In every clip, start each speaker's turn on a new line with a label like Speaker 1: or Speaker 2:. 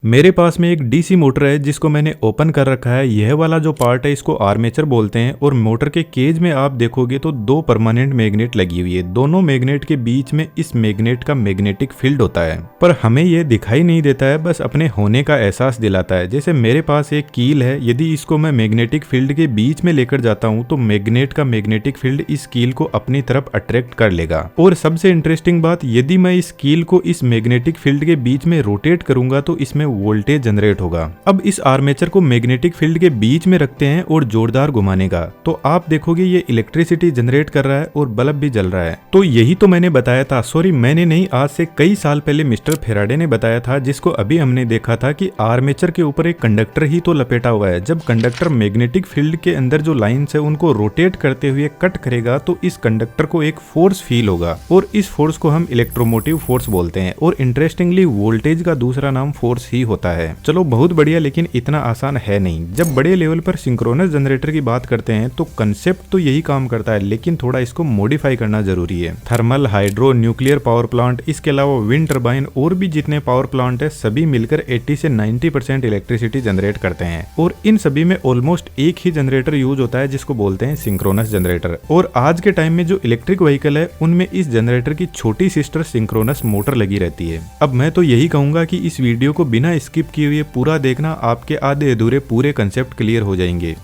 Speaker 1: मेरे पास में एक डीसी मोटर है जिसको मैंने ओपन कर रखा है। यह वाला जो पार्ट है इसको आर्मेचर बोलते हैं और मोटर के केज में आप देखोगे तो दो परमानेंट मैग्नेट लगी हुई है। दोनों मैग्नेट के बीच में इस मैग्नेट का मैग्नेटिक फील्ड होता है, पर हमें यह दिखाई नहीं देता है, बस अपने होने का एहसास दिलाता है। जैसे मेरे पास एक कील है, यदि इसको मैं मैग्नेटिक फील्ड के बीच में लेकर जाता हूँ तो मैग्नेट का मैग्नेटिक फील्ड इस कील को अपनी तरफ अट्रैक्ट कर लेगा। और सबसे इंटरेस्टिंग बात, यदि मैं इस कील को इस मैग्नेटिक फील्ड के बीच में रोटेट करूंगा तो इसमें वोल्टेज जनरेट होगा। अब इस आर्मेचर को मैग्नेटिक फील्ड के बीच में रखते हैं और जोरदार घुमाने का, तो आप देखोगे ये इलेक्ट्रिसिटी जनरेट कर रहा है और बल्ब भी जल रहा है। तो यही तो मैंने बताया था, सॉरी मैंने नहीं, आज से कई साल पहले मिस्टर फेराडे ने बताया था, जिसको अभी हमने देखा था कि आर्मेचर के ऊपर एक कंडक्टर ही तो लपेटा हुआ है। जब कंडक्टर मैग्नेटिक फील्ड के अंदर जो लाइन्स है उनको रोटेट करते हुए कट करेगा तो इस कंडक्टर को एक फोर्स फील होगा और इस फोर्स को हम इलेक्ट्रोमोटिव फोर्स बोलते हैं। और इंटरेस्टिंगली वोल्टेज का दूसरा नाम फोर्स ही होता है। चलो बहुत बढ़िया, लेकिन इतना आसान है नहीं। जब बड़े लेवल पर सिंक्रोनस जनरेटर की बात करते हैं तो कंसेप्ट तो यही काम करता है, लेकिन थोड़ा इसको मॉडिफाई करना जरूरी है। Thermal, hydro, nuclear power plant, इसके अलावा विंड टर्बाइन और भी जितने पावर प्लांट है सभी मिलकर 80 से 90% इलेक्ट्रिसिटी जनरेट करते हैं और इन सभी में ऑलमोस्ट एक ही जनरेटर यूज होता है जिसको बोलते हैं सिंक्रोनस जनरेटर। और आज के टाइम में जो इलेक्ट्रिक व्हीकल है उनमें इस जनरेटर की छोटी सिस्टर सिंक्रोनस मोटर लगी रहती है। अब मैं तो यही कहूंगा कि इस वीडियो को बिना स्किप किए हुए पूरा देखना, आपके आधे अधूरे पूरे कंसेप्ट क्लियर हो जाएंगे।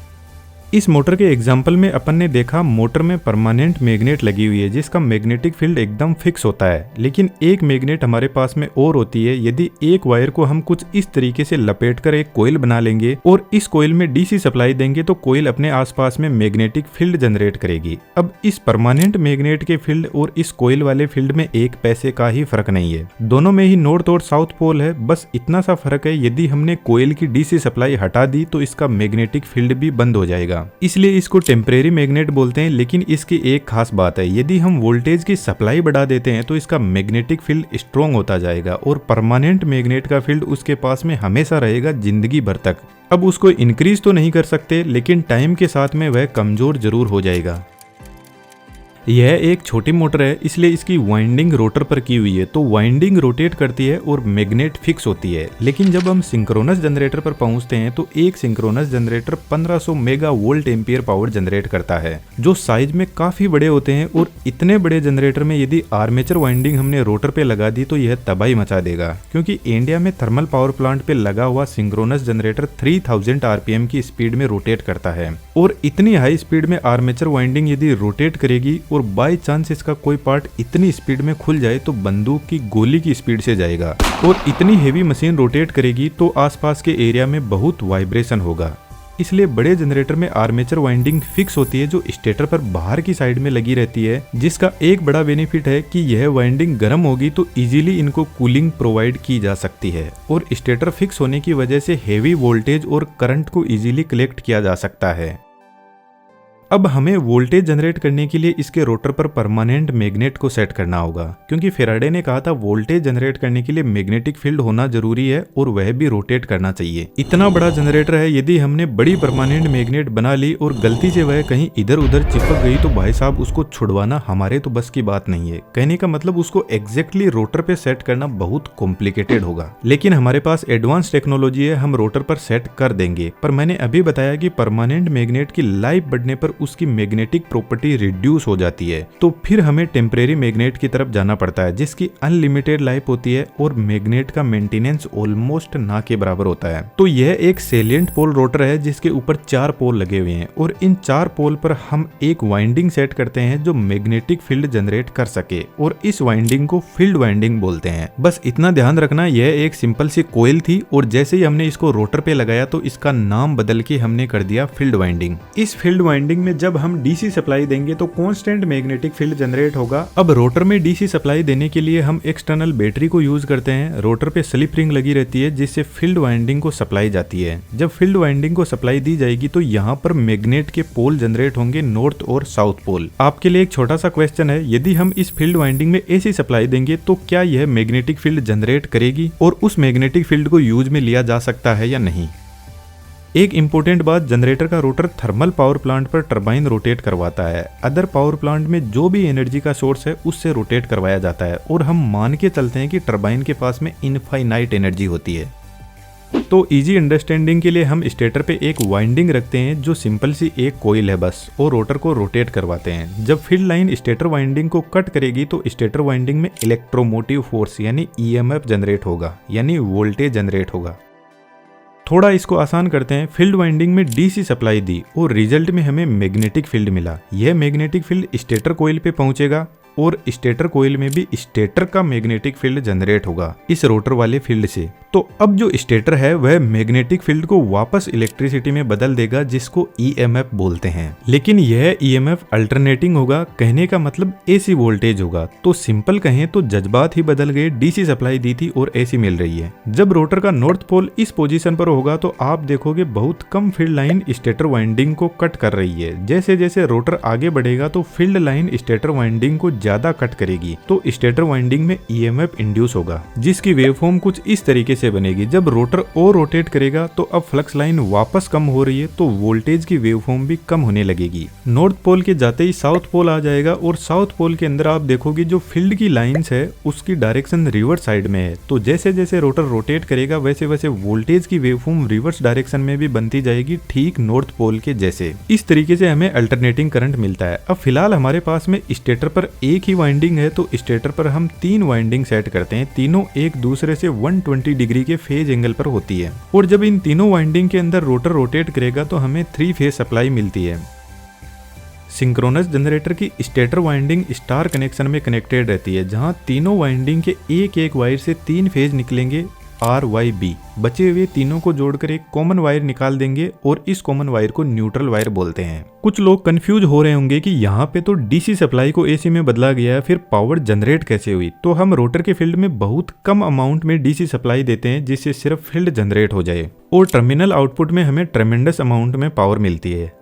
Speaker 1: इस मोटर के एग्जाम्पल में अपन ने देखा मोटर में परमानेंट मैग्नेट लगी हुई है जिसका मैग्नेटिक फील्ड एकदम फिक्स होता है, लेकिन एक मैग्नेट हमारे पास में और होती है। यदि एक वायर को हम कुछ इस तरीके से लपेटकर एक कोयल बना लेंगे और इस कोयल में डीसी सप्लाई देंगे तो कोयल अपने आसपास में मैग्नेटिक फील्ड जनरेट करेगी। अब इस परमानेंट मैग्नेट के फील्ड और इस कोयल वाले फील्ड में एक पैसे का ही फर्क नहीं है, दोनों में ही नॉर्थ और साउथ पोल है। बस इतना सा फर्क है, यदि हमने कोयल की डीसी सप्लाई हटा दी तो इसका मैग्नेटिक फील्ड भी बंद हो जाएगा, इसलिए इसको टेम्परेरी मैग्नेट बोलते हैं। लेकिन इसकी एक खास बात है, यदि हम वोल्टेज की सप्लाई बढ़ा देते हैं तो इसका मैग्नेटिक फील्ड स्ट्रॉन्ग होता जाएगा और परमानेंट मैग्नेट का फील्ड उसके पास में हमेशा रहेगा जिंदगी भर तक। अब उसको इंक्रीज तो नहीं कर सकते, लेकिन टाइम के साथ में वह कमजोर जरूर हो जाएगा। यह एक छोटी मोटर है, इसलिए इसकी वाइंडिंग रोटर पर की हुई है, तो वाइंडिंग रोटेट करती है और मैग्नेट फिक्स होती है। लेकिन जब हम सिंक्रोनस जनरेटर पर पहुंचते हैं तो एक synchronous generator 1500 mega volt ampere power generate करता है, जो साइज में काफी बड़े होते हैं। और इतने बड़े जनरेटर में यदि आर्मेचर वाइंडिंग हमने रोटर पे लगा दी तो यह तबाही मचा देगा, क्योंकि इंडिया में थर्मल पावर प्लांट पे लगा हुआ सिंक्रोनस जनरेटर 3000 आरपीएम की स्पीड में रोटेट करता है। और इतनी हाई स्पीड में आर्मेचर वाइंडिंग यदि रोटेट करेगी और बाय चांस इसका कोई पार्ट इतनी स्पीड में खुल जाए तो बंदूक की गोली की स्पीड से जाएगा। और इतनी हेवी मशीन रोटेट करेगी तो आसपास के एरिया में बहुत वाइब्रेशन होगा। इसलिए बड़े जनरेटर में आर्मेचर वाइंडिंग फिक्स होती है जो स्टेटर पर बाहर की साइड में लगी रहती है, जिसका एक बड़ा बेनिफिट है कि यह वाइंडिंग गर्म होगी तो इजीली इनको कूलिंग प्रोवाइड की जा सकती है। और स्टेटर फिक्स होने की वजह से हेवी वोल्टेज और करंट को इजीली कलेक्ट किया जा सकता है। अब हमें वोल्टेज जनरेट करने के लिए इसके रोटर पर परमानेंट मैग्नेट को सेट करना होगा, क्योंकि फेराडे ने कहा था वोल्टेज जनरेट करने के लिए मैग्नेटिक फील्ड होना जरूरी है और वह भी रोटेट करना चाहिए। इतना बड़ा जनरेटर है, यदि हमने बड़ी परमानेंट मैग्नेट बना ली और गलती से वह कहीं इधर उधर चिपक गई तो भाई साहब उसको छुड़वाना हमारे तो बस की बात नहीं है। कहने का मतलब उसको एग्जैक्टली रोटर पे सेट करना बहुत कॉम्प्लिकेटेड होगा, लेकिन हमारे पास एडवांस टेक्नोलॉजी है, हम रोटर पर सेट कर देंगे। पर मैंने अभी बताया कि परमानेंट मैग्नेट की लाइफ बढ़ने पर उसकी मैग्नेटिक प्रॉपर्टी रिड्यूस हो जाती है, तो फिर हमें टेम्परेरी मैग्नेट की तरफ जाना पड़ता है जिसकी अनलिमिटेड लाइफ होती है और मैग्नेट का मेंटेनेंस ऑलमोस्ट ना के बराबर होता है। तो यह एक सेलिएंट पोल रोटर है जिसके ऊपर 4 पोल लगे हुए हैं और इन 4 पोल पर हम एक वाइंडिंग सेट करते हैं जो मैग्नेटिक फील्ड जनरेट कर सके, और इस वाइंडिंग को फील्ड वाइंडिंग बोलते हैं। बस इतना ध्यान रखना, यह एक सिंपल सी कोयल थी और जैसे ही हमने इसको रोटर पे लगाया तो इसका नाम बदल के हमने कर दिया फील्ड वाइंडिंग। इस फील्ड वाइंडिंग में जब हम डीसी सप्लाई देंगे तो कांस्टेंट मैग्नेटिक फील्ड जनरेट होगा। अब रोटर में डीसी सप्लाई देने के लिए हम एक्सटर्नल बैटरी को यूज करते हैं। रोटर पे स्लिप रिंग लगी रहती है जिससे फील्ड वाइंडिंग को सप्लाई जाती है। जब फील्ड वाइंडिंग को सप्लाई दी जाएगी तो यहाँ पर मैग्नेट के पोल जनरेट होंगे, नॉर्थ और साउथ पोल। आपके लिए एक छोटा सा क्वेश्चन है, यदि हम इस फील्ड वाइंडिंग में एसी सप्लाई देंगे तो क्या यह मैग्नेटिक फील्ड जनरेट करेगी और उस मैग्नेटिक फील्ड को यूज में लिया जा सकता है या नहीं। एक इम्पोर्टेंट बात, जनरेटर का रोटर थर्मल पावर प्लांट पर टरबाइन रोटेट करवाता है। अदर पावर प्लांट में जो भी एनर्जी का सोर्स है उससे रोटेट करवाया जाता है और हम मान के चलते हैं कि टरबाइन के पास में इनफाइनाइट एनर्जी होती है। तो इजी अंडरस्टैंडिंग के लिए हम स्टेटर पे एक वाइंडिंग रखते हैं जो सिंपल सी एक कोयल है बस, और रोटर को रोटेट करवाते हैं। जब फील्ड लाइन स्टेटर वाइंडिंग को कट करेगी तो स्टेटर वाइंडिंग में इलेक्ट्रोमोटिव फोर्स यानी ईएमएफ जनरेट होगा, यानी वोल्टेज जनरेट होगा। थोड़ा इसको आसान करते हैं, फील्ड वाइंडिंग में डीसी सप्लाई दी और रिजल्ट में हमें मैग्नेटिक फील्ड मिला। यह मैग्नेटिक फील्ड स्टेटर कोयल पे पहुंचेगा और स्टेटर कोयल में भी स्टेटर का मैग्नेटिक फील्ड जनरेट होगा इस रोटर वाले फील्ड से। तो अब जो स्टेटर है वह मैग्नेटिक फील्ड को वापस इलेक्ट्रिसिटी में बदल देगा जिसको ईएमएफ बोलते हैं। लेकिन यह ईएमएफ अल्टरनेटिंग होगा, कहने का मतलब एसी वोल्टेज होगा। तो सिंपल कहें तो जज्बात ही बदल गए, डीसी सप्लाई दी थी और एसी मिल रही है। जब रोटर का नॉर्थ पोल इस पोजीशन पर होगा तो आप देखोगे बहुत कम फील्ड लाइन स्टेटर वाइंडिंग को कट कर रही है। जैसे जैसे रोटर आगे बढ़ेगा तो फील्ड लाइन स्टेटर वाइंडिंग को ज्यादा कट करेगी, तो स्टेटर वाइंडिंग में ईएमएफ इंड्यूस होगा जिसकी वेवफॉर्म कुछ इस तरीके से बनेगी। जब रोटर और रोटेट करेगा तो अब फ्लक्स लाइन वापस कम हो रही है तो वोल्टेज की वेवफॉर्म भी कम होने लगेगी। नॉर्थ पोल के जाते ही साउथ पोल आ जाएगा और साउथ पोल के अंदर आप देखोगे जो फील्ड की लाइंस है उसकी डायरेक्शन रिवर्स साइड में है। तो जैसे जैसे रोटर रोटेट करेगा वैसे वैसे वोल्टेज की वेवफॉर्म रिवर्स डायरेक्शन में भी बनती जाएगी, ठीक नॉर्थ पोल के जैसे। इस तरीके से हमें अल्टरनेटिंग करंट मिलता है। अब फिलहाल हमारे पास में स्टेटर पर एक ही वाइंडिंग है तो स्टेटर पर हम 3 वाइंडिंग सेट करते हैं। तीनों एक दूसरे से 120 डिग्री के फेज एंगल पर होती है और जब इन तीनों वाइंडिंग के अंदर रोटर रोटेट करेगा तो हमें 3 फेज सप्लाई मिलती है। सिंक्रोनस जनरेटर की स्टेटर वाइंडिंग स्टार कनेक्शन में कनेक्टेड रहती है, जहां तीनों वाइंडिंग के एक एक वायर से 3 फेज निकलेंगे RYB। बचे हुए तीनों को जोड़कर एक कॉमन वायर निकाल देंगे और इस कॉमन वायर को न्यूट्रल वायर बोलते हैं। कुछ लोग कंफ्यूज हो रहे होंगे कि यहाँ पे तो डीसी सप्लाई को एसी में बदला गया है, फिर पावर जनरेट कैसे हुई। तो हम रोटर के फील्ड में बहुत कम अमाउंट में डीसी सप्लाई देते हैं जिससे सिर्फ फील्ड जनरेट हो जाए और टर्मिनल आउटपुट में हमें ट्रेमेंडस अमाउंट में पावर मिलती है।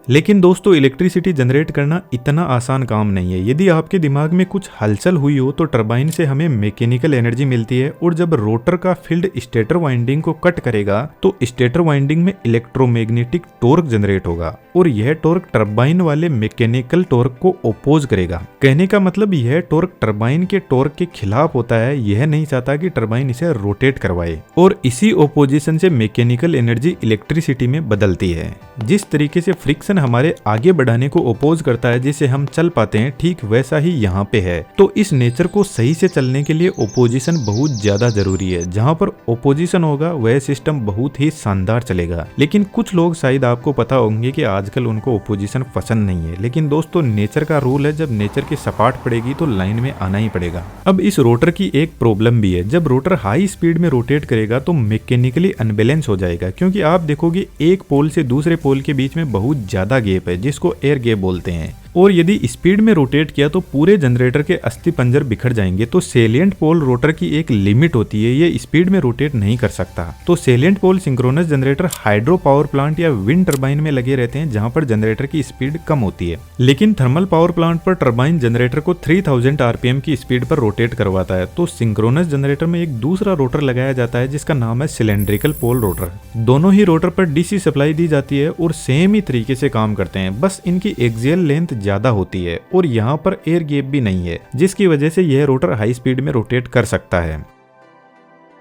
Speaker 1: लेकिन दोस्तों इलेक्ट्रिसिटी जनरेट करना इतना आसान काम नहीं है। यदि आपके दिमाग में कुछ हलचल हुई हो तो टरबाइन से हमें मैकेनिकल एनर्जी मिलती है और जब रोटर का फील्ड स्टेटर वाइंडिंग को कट करेगा तो स्टेटर वाइंडिंग में इलेक्ट्रोमैग्नेटिक टॉर्क जनरेट होगा और यह टॉर्क टरबाइन वाले मैकेनिकल टॉर्क को ओपोज करेगा। कहने का मतलब यह टॉर्क टरबाइन के टॉर्क के खिलाफ होता है, यह नहीं चाहता कि टरबाइन इसे रोटेट करवाए और इसी ओपोजिशन से मैकेनिकल एनर्जी इलेक्ट्रिसिटी में बदलती है। जिस तरीके से फ्रिक्शन हमारे आगे बढ़ाने को ओपोज करता है जिससे हम चल पाते हैं, ठीक वैसा ही यहाँ पे है। तो इस नेचर को सही से चलने के लिए ओपोजिशन बहुत ज्यादा जरूरी है। जहाँ पर ओपोजिशन होगा वह सिस्टम बहुत ही शानदार चलेगा। लेकिन कुछ लोग शायद आपको पता होंगे कि आजकल उनको ओपोजिशन पसंद नहीं है, लेकिन दोस्तों नेचर का रूल है, जब नेचर की सपाट पड़ेगी तो लाइन में आना ही पड़ेगा। अब इस रोटर की एक प्रॉब्लम भी है, जब रोटर हाई स्पीड में रोटेट करेगा तो मैकेनिकली अनबैलेंस हो जाएगा, क्योंकि आप देखोगे एक पोल से दूसरे पोल के बीच में बहुत ज्यादा गैप है जिसको एयर गैप बोलते हैं। और यदि स्पीड में रोटेट किया तो पूरे जनरेटर के अस्थि पंजर बिखर जाएंगे। तो सेलिएंट पोल रोटर की एक लिमिट होती है, ये स्पीड में रोटेट नहीं कर सकता। तो salient pole synchronous generator hydro power plant या विंड टरबाइन में लगे रहते हैं जहां पर जनरेटर की स्पीड कम होती है। लेकिन थर्मल पावर प्लांट पर टरबाइन जनरेटर को 3000 आरपीएम की स्पीड पर रोटेट करवाता है। तो सिंक्रोनस जनरेटर में एक दूसरा रोटर लगाया जाता है जिसका नाम है सिलेंड्रिकल पोल रोटर। दोनों ही रोटर पर डीसी सप्लाई दी जाती है और सेम ही तरीके से काम करते हैं, बस इनकी एक्सियल लेंथ ज्यादा होती है और यहाँ पर एयर गैप भी नहीं है, जिसकी वजह से यह रोटर हाई स्पीड में रोटेट कर सकता है।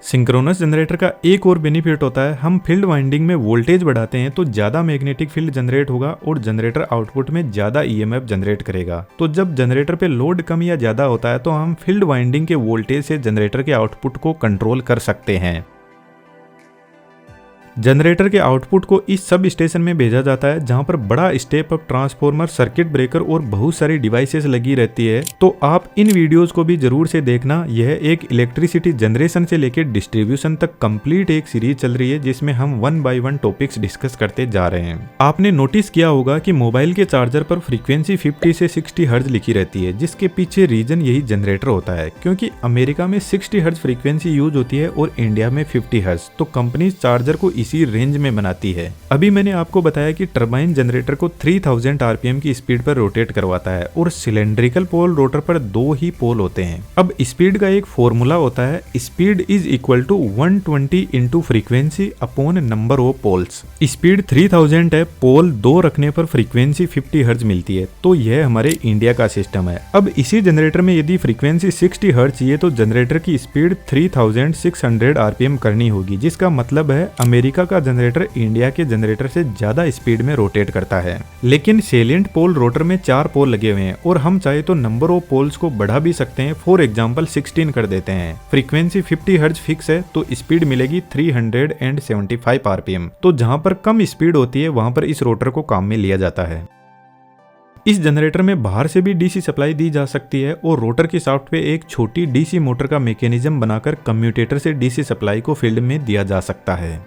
Speaker 1: सिंक्रोनस जनरेटर का एक और बेनिफिट होता है, हम फील्ड वाइंडिंग में वोल्टेज बढ़ाते हैं तो ज्यादा मैग्नेटिक फील्ड जनरेट होगा और जनरेटर आउटपुट में ज्यादा ईएमएफ जनरेट करेगा। तो जब जनरेटर पे लोड कम या ज्यादा होता है तो हम फील्ड वाइंडिंग के वोल्टेज से जनरेटर के आउटपुट को कंट्रोल कर सकते हैं। जनरेटर के आउटपुट को इस सब स्टेशन में भेजा जाता है जहां पर बड़ा step up transformer, circuit breaker और बहुत सारी डिवाइसेस लगी रहती है। तो आप इन वीडियोस को भी जरूर से देखना। यह एक इलेक्ट्रिसिटी जनरेशन से लेकर डिस्ट्रीब्यूशन तक कंप्लीट एक सीरीज चल रही है जिसमें हम 1 बाय 1 टॉपिक्स डिस्कस करते जा रहे हैं। आपने नोटिस किया होगा कि मोबाइल के चार्जर पर फ्रीक्वेंसी 50 से 60 हर्ट्ज लिखी रहती है, जिसके पीछे रीजन यही जनरेटर होता है, क्योंकि अमेरिका में 60 हर्ट्ज फ्रीक्वेंसी यूज होती है और इंडिया में 50 हर्ट्ज। तो कंपनी चार्जर को इसी रेंज में बनाती है। अभी मैंने आपको बताया कि टरबाइन जनरेटर को 3000 आरपीएम की स्पीड पर रोटेट करवाता है और सिलेंड्रिकल पोल रोटर पर 2 ही पोल होते हैं। अब स्पीड का एक फॉर्मूला होता है, speed is equal to 120 into frequency upon number of poles. Speed 3000 है, पोल 2 रखने पर फ्रीक्वेंसी 50 हर्ट्ज मिलती है। तो यह हमारे इंडिया का सिस्टम है। अब इसी जनरेटर में यदि फ्रीक्वेंसी 60 हर्ट्ज चाहिए तो जनरेटर की स्पीड 3600 आरपीएम करनी होगी, जिसका मतलब है अमेरिका का जनरेटर इंडिया के जनरेटर से ज्यादा स्पीड में रोटेट करता है। लेकिन सेलिएंट पोल रोटर में 4 पोल लगे हुए हैं और हम चाहे तो नंबर ऑफ पोल्स को बढ़ा भी सकते हैं। फॉर एग्जांपल 16 कर देते हैं। फ्रीक्वेंसी 50 हर्ट्ज फिक्स है तो स्पीड मिलेगी 375 आरपीएम। तो जहां पर कम स्पीड होती है वहां पर इस रोटर को काम में लिया जाता है। इस जनरेटर में बाहर से भी डीसी सप्लाई दी जा सकती है और रोटर की शाफ्ट पे एक छोटी डीसी मोटर का मैकेनिज्म बनाकर कम्यूटेटर से डीसी सप्लाई को फील्ड में दिया जा सकता है।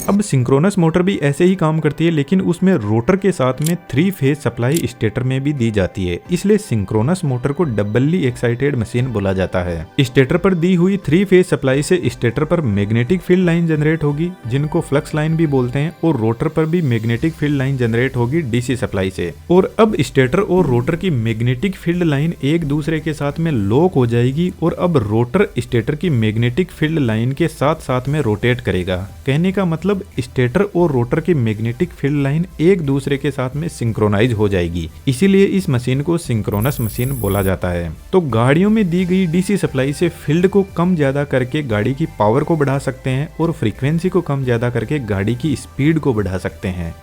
Speaker 1: अब सिंक्रोनस मोटर भी ऐसे ही काम करती है, लेकिन उसमें रोटर के साथ में 3 फेज सप्लाई स्टेटर में भी दी जाती है, इसलिए सिंक्रोनस मोटर को डबली एक्साइटेड मशीन बोला जाता है। स्टेटर पर दी हुई 3 फेज सप्लाई से स्टेटर पर मैग्नेटिक फील्ड लाइन जनरेट होगी, जिनको फ्लक्स लाइन भी बोलते हैं, और रोटर पर भी मैग्नेटिक फील्ड लाइन जनरेट होगी डीसी सप्लाई से। और अब स्टेटर और रोटर की मैग्नेटिक फील्ड लाइन एक दूसरे के साथ में लॉक हो जाएगी और अब रोटर स्टेटर की मैग्नेटिक फील्ड लाइन के साथ साथ में रोटेट करेगा। कहने का मतलब स्टेटर और रोटर की मैग्नेटिक फील्ड लाइन एक दूसरे के साथ में सिंक्रोनाइज हो जाएगी, इसीलिए इस मशीन को सिंक्रोनस मशीन बोला जाता है। तो गाड़ियों में दी गई डीसी सप्लाई से फील्ड को कम ज्यादा करके गाड़ी की पावर को बढ़ा सकते हैं और फ्रीक्वेंसी को कम ज्यादा करके गाड़ी की स्पीड को बढ़ा सकते हैं।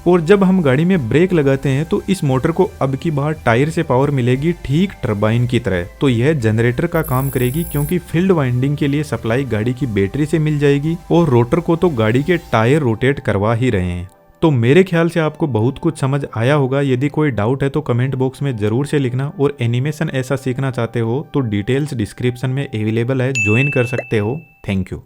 Speaker 1: और जब हम गाड़ी में ब्रेक लगाते हैं तो इस मोटर को अब की बार टायर से पावर मिलेगी, ठीक टरबाइन की तरह। तो यह जनरेटर का काम करेगी, क्योंकि फील्ड वाइंडिंग के लिए सप्लाई गाड़ी की बैटरी से मिल जाएगी और रोटर को तो गाड़ी के टायर रोटेट करवा ही रहे हैं। तो मेरे ख्याल से आपको बहुत कुछ समझ आया होगा। यदि कोई डाउट है तो कमेंट बॉक्स में जरूर से लिखना, और एनिमेशन ऐसा सीखना चाहते हो तो डिटेल्स डिस्क्रिप्शन में अवेलेबल है, ज्वाइन कर सकते हो। Thank you.